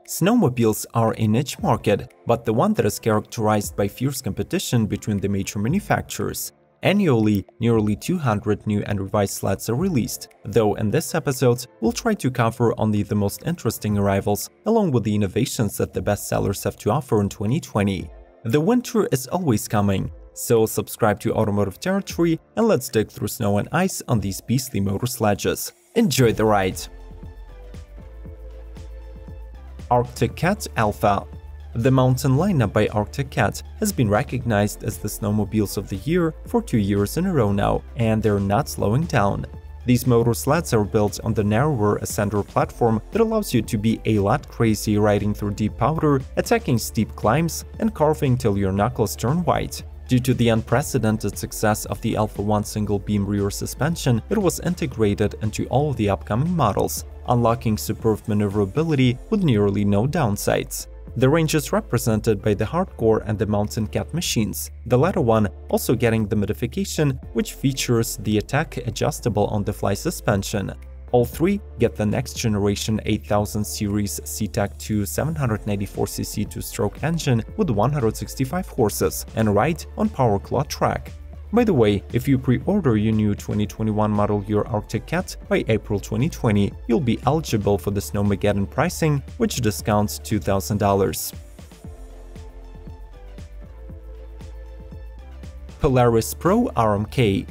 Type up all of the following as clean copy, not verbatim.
Snowmobiles are a niche market, but the one that is characterized by fierce competition between the major manufacturers. Annually, nearly 200 new and revised sleds are released, though in this episode, we'll try to cover only the most interesting arrivals, along with the innovations that the best sellers have to offer in 2020. The winter is always coming, so subscribe to Automotive Territory and let's dig through snow and ice on these beastly motor sledges. Enjoy the ride! Arctic Cat Alpha. The mountain lineup by Arctic Cat has been recognized as the snowmobiles of the year for 2 years in a row now, and they're not slowing down. These motor sleds are built on the narrower Ascender platform that allows you to be a lot crazy riding through deep powder, attacking steep climbs, and carving till your knuckles turn white. Due to the unprecedented success of the Alpha 1 single-beam rear suspension, it was integrated into all of the upcoming models, unlocking superb maneuverability with nearly no downsides. The range is represented by the Hardcore and the Mountain Cat machines, the latter one also getting the modification which features the attack adjustable on-the-fly suspension. All three get the next generation 8000 series CTEC 2 794cc two-stroke engine with 165 horses and ride on Power Claw track. By the way, if you pre-order your new 2021 model year Arctic Cat by April 2020, you'll be eligible for the Snowmageddon pricing, which discounts $2,000. Polaris Pro RMK.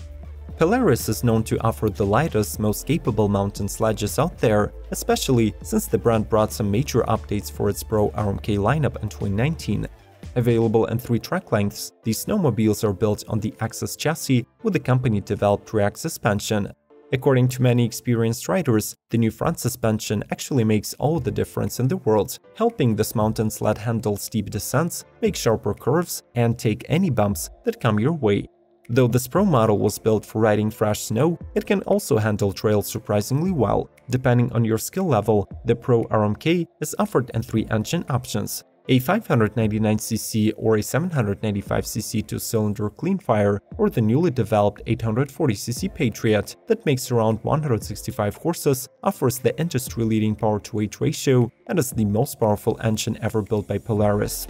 Polaris is known to offer the lightest, most capable mountain sledges out there, especially since the brand brought some major updates for its Pro RMK lineup in 2019. Available in 3 track lengths, these snowmobiles are built on the Axis chassis with the company-developed rear suspension. According to many experienced riders, the new front suspension actually makes all the difference in the world, helping this mountain sled handle steep descents, make sharper curves, and take any bumps that come your way. Though this Pro model was built for riding fresh snow, it can also handle trails surprisingly well. Depending on your skill level, the Pro RMK is offered in 3 engine options: a 599cc or a 795cc two-cylinder clean-fire, or the newly developed 840cc Patriot that makes around 165 horses, offers the industry-leading power-to-weight ratio, and is the most powerful engine ever built by Polaris.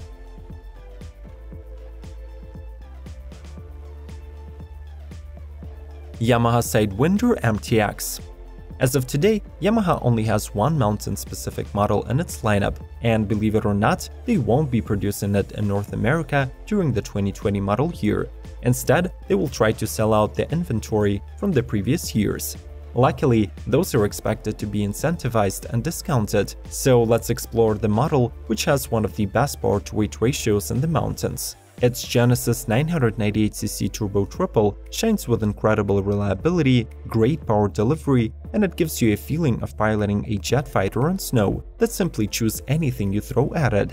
YAMAHA SIDEWINDER MTX. As of today, Yamaha only has one mountain-specific model in its lineup, and believe it or not, they won't be producing it in North America during the 2020 model year. Instead, they will try to sell out the inventory from the previous years. Luckily, those are expected to be incentivized and discounted, so let's explore the model which has one of the best power-to-weight ratios in the mountains. Its Genesis 998cc Turbo Triple shines with incredible reliability, great power delivery, and it gives you a feeling of piloting a jet fighter on snow that simply chews anything you throw at it.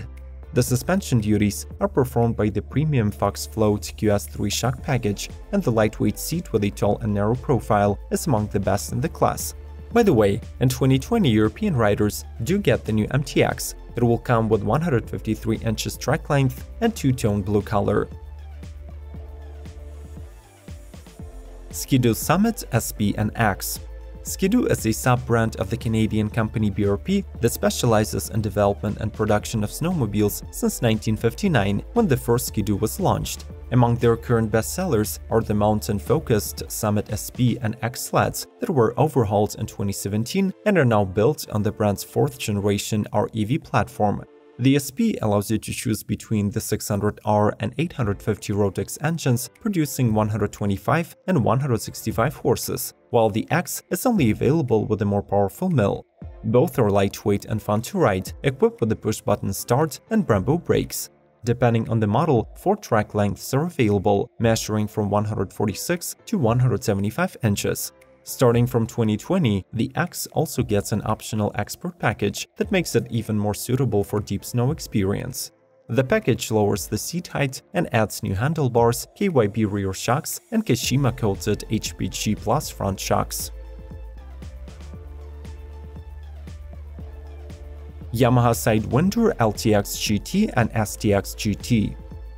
The suspension duties are performed by the premium Fox Float QS3 shock package, and the lightweight seat with a tall and narrow profile is among the best in the class. By the way, in 2020 European riders do get the new MTX. It will come with 153 inches track length and two-tone blue color. Ski-Doo Summit SP and X. Ski-Doo is a sub-brand of the Canadian company BRP that specializes in development and production of snowmobiles since 1959, when the first Ski-Doo was launched. Among their current bestsellers are the mountain-focused Summit SP and X sleds that were overhauled in 2017 and are now built on the brand's 4th generation REV platform. The SP allows you to choose between the 600R and 850 Rotax engines, producing 125 and 165 horses, while the X is only available with a more powerful mill. Both are lightweight and fun to ride, equipped with a push-button start and Brembo brakes. Depending on the model, 4 track lengths are available, measuring from 146 to 175 inches. Starting from 2020, the X also gets an optional Expert package that makes it even more suitable for deep snow experience. The package lowers the seat height and adds new handlebars, KYB rear shocks, and Kashima-coated HPG Plus front shocks. Yamaha SIDEWINDER LTX GT and STX GT.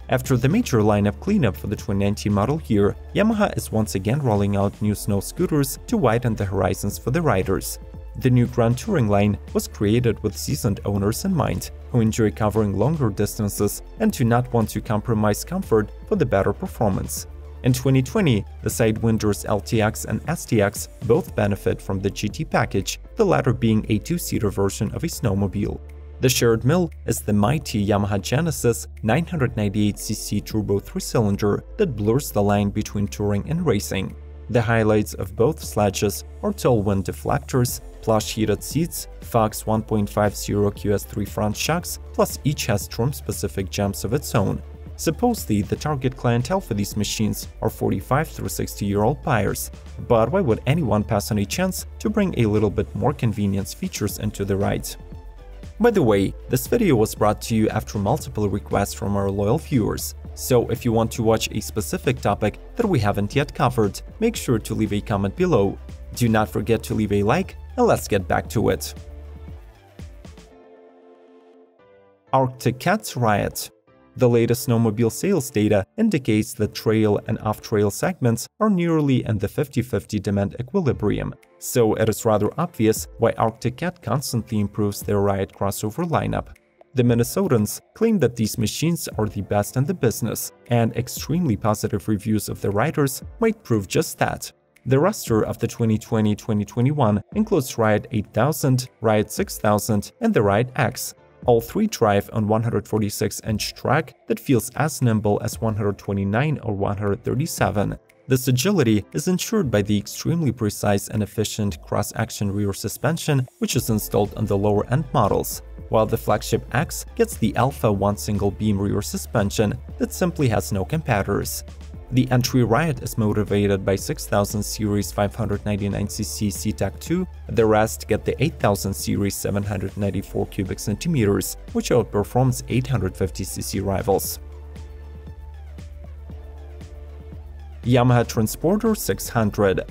After the major lineup cleanup for the 2019 model year, Yamaha is once again rolling out new snow scooters to widen the horizons for the riders. The new Grand Touring line was created with seasoned owners in mind, who enjoy covering longer distances and do not want to compromise comfort for the better performance. In 2020, the SIDEWINDER's LTX and STX both benefit from the GT package, the latter being a two-seater version of a snowmobile. The shared mill is the mighty Yamaha Genesis 998cc turbo 3-cylinder that blurs the line between touring and racing. The highlights of both sledges are tall wind deflectors, plush heated seats, Fox 1.50 QS3 front shocks, plus each has trim-specific jumps of its own. Supposedly, the target clientele for these machines are 45 through 60-year-old buyers, but why would anyone pass on a chance to bring a little bit more convenience features into the ride? By the way, this video was brought to you after multiple requests from our loyal viewers, so if you want to watch a specific topic that we haven't yet covered, make sure to leave a comment below. Do not forget to leave a like, and let's get back to it. Arctic Cat's RIOT. The latest snowmobile sales data indicates that trail and off-trail segments are nearly in the 50-50 demand equilibrium, so it is rather obvious why Arctic Cat constantly improves their RIOT crossover lineup. The Minnesotans claim that these machines are the best in the business, and extremely positive reviews of the riders might prove just that. The roster of the 2020-2021 includes RIOT 8000, RIOT 6000, and the RIOT X. All three drive on 146-inch track that feels as nimble as 129 or 137. This agility is ensured by the extremely precise and efficient cross-action rear suspension, which is installed on the lower-end models, while the flagship X gets the Alpha 1 single-beam rear suspension that simply has no competitors. The entry RIOT is motivated by 6000 series 599cc CTEC 2, the rest get the 8000 series 794 cubic centimeters, which outperforms 850cc rivals. Yamaha Transporter 600.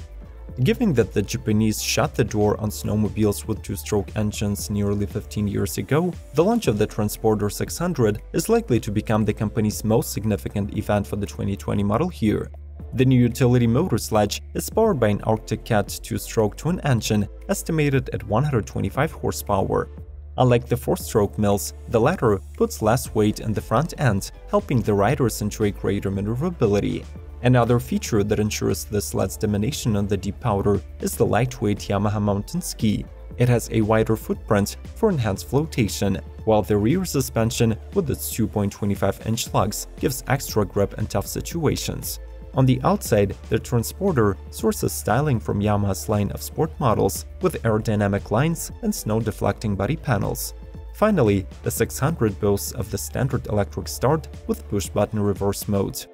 Given that the Japanese shut the door on snowmobiles with two-stroke engines nearly 15 years ago, the launch of the Transporter 600 is likely to become the company's most significant event for the 2020 model year. The new utility motor sledge is powered by an Arctic Cat two-stroke twin engine estimated at 125 horsepower. Unlike the four-stroke mills, the latter puts less weight in the front end, helping the riders enjoy greater maneuverability. Another feature that ensures the sled's domination on the deep powder is the lightweight Yamaha mountain ski. It has a wider footprint for enhanced flotation, while the rear suspension with its 2.25-inch lugs gives extra grip in tough situations. On the outside, the Transporter sources styling from Yamaha's line of sport models with aerodynamic lines and snow-deflecting body panels. Finally, the 600 boasts of the standard electric start with push-button reverse mode.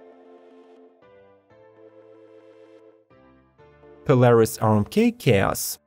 Polaris RMK KHAOS.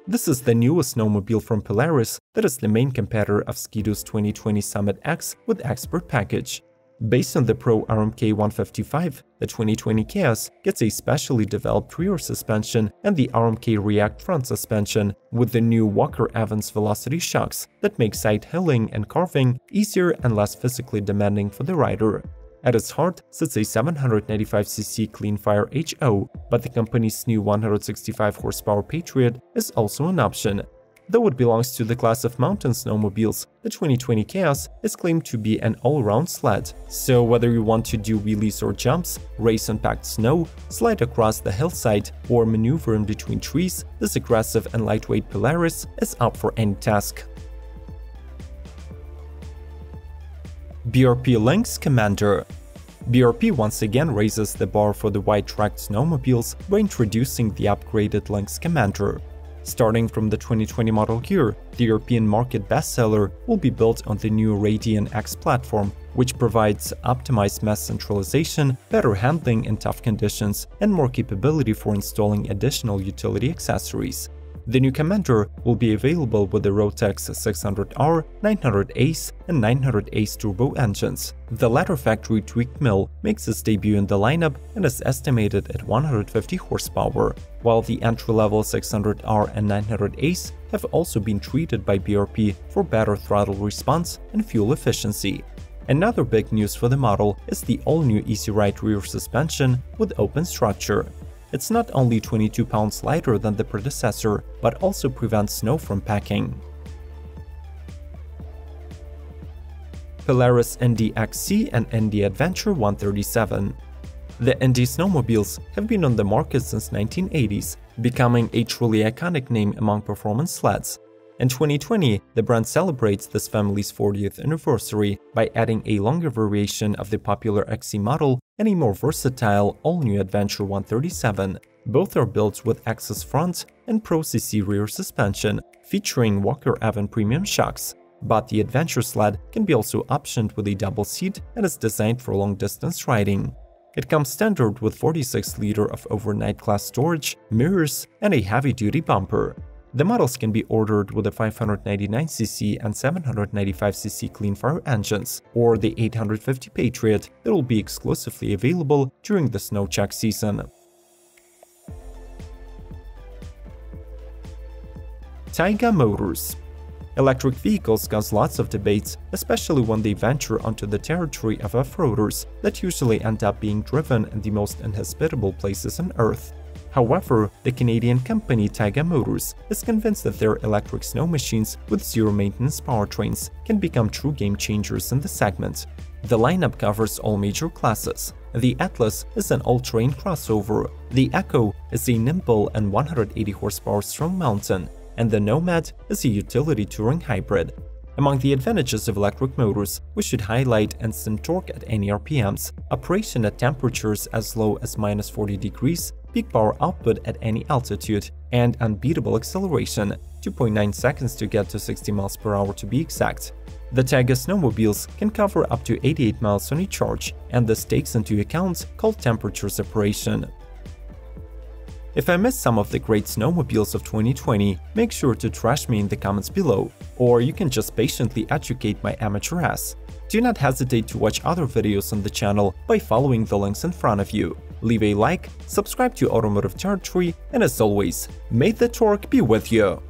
This is the newest snowmobile from Polaris that is the main competitor of Ski-Doo's 2020 Summit X with Expert package. Based on the Pro RMK 155, the 2020 KHAOS gets a specially developed rear suspension and the RMK React front suspension with the new Walker Evans Velocity shocks that make side hilling and carving easier and less physically demanding for the rider. At its heart sits a 795cc Cleanfire HO, but the company's new 165 horsepower Patriot is also an option. Though it belongs to the class of mountain snowmobiles, the 2020 KHAOS is claimed to be an all-round sled. So whether you want to do wheelies or jumps, race on packed snow, slide across the hillside, or maneuver in between trees, this aggressive and lightweight Polaris is up for any task. BRP LYNX Commander. BRP once again raises the bar for the wide-tracked snowmobiles by introducing the upgraded LYNX Commander. Starting from the 2020 model year, the European market bestseller will be built on the new Radian X platform, which provides optimized mass centralization, better handling in tough conditions, and more capability for installing additional utility accessories. The new Commander will be available with the Rotax 600R, 900 ACE, and 900 ACE turbo engines. The latter factory-tweaked mill makes its debut in the lineup and is estimated at 150 horsepower, while the entry-level 600R and 900 ACE have also been treated by BRP for better throttle response and fuel efficiency. Another big news for the model is the all-new Easy Ride rear suspension with open structure. It's not only 22 pounds lighter than the predecessor, but also prevents snow from packing. Polaris INDY XC and INDY Adventure 137. The INDY snowmobiles have been on the market since 1980s, becoming a truly iconic name among performance sleds. In 2020, the brand celebrates this family's 40th anniversary by adding a longer variation of the popular XC model and a more versatile, all-new Adventure 137. Both are built with Access front and Pro CC rear suspension, featuring Walker Evans premium shocks. But the Adventure sled can be also optioned with a double seat and is designed for long-distance riding. It comes standard with 46 liters of overnight class storage, mirrors, and a heavy-duty bumper. The models can be ordered with the 599cc and 795cc clean fire engines, or the 850 Patriot that will be exclusively available during the snow check season. Taiga Motors. Electric vehicles cause lots of debates, especially when they venture onto the territory of off-roaders that usually end up being driven in the most inhospitable places on Earth. However, the Canadian company Taiga Motors is convinced that their electric snow machines with zero-maintenance powertrains can become true game-changers in the segment. The lineup covers all major classes. The Atlas is an all-terrain crossover, the Echo is a nimble and 180 horsepower strong mountain, and the Nomad is a utility touring hybrid. Among the advantages of electric motors, we should highlight instant torque at any RPMs, operation at temperatures as low as -40 degrees, peak power output at any altitude, and unbeatable acceleration, 2.9 seconds to get to 60 miles per hour to be exact. The Taiga snowmobiles can cover up to 88 miles on a charge, and this takes into account cold temperature separation. If I missed some of the great snowmobiles of 2020, make sure to trash me in the comments below, or you can just patiently educate my amateur ass. Do not hesitate to watch other videos on the channel by following the links in front of you. Leave a like, subscribe to Automotive Territory, and as always, may the torque be with you!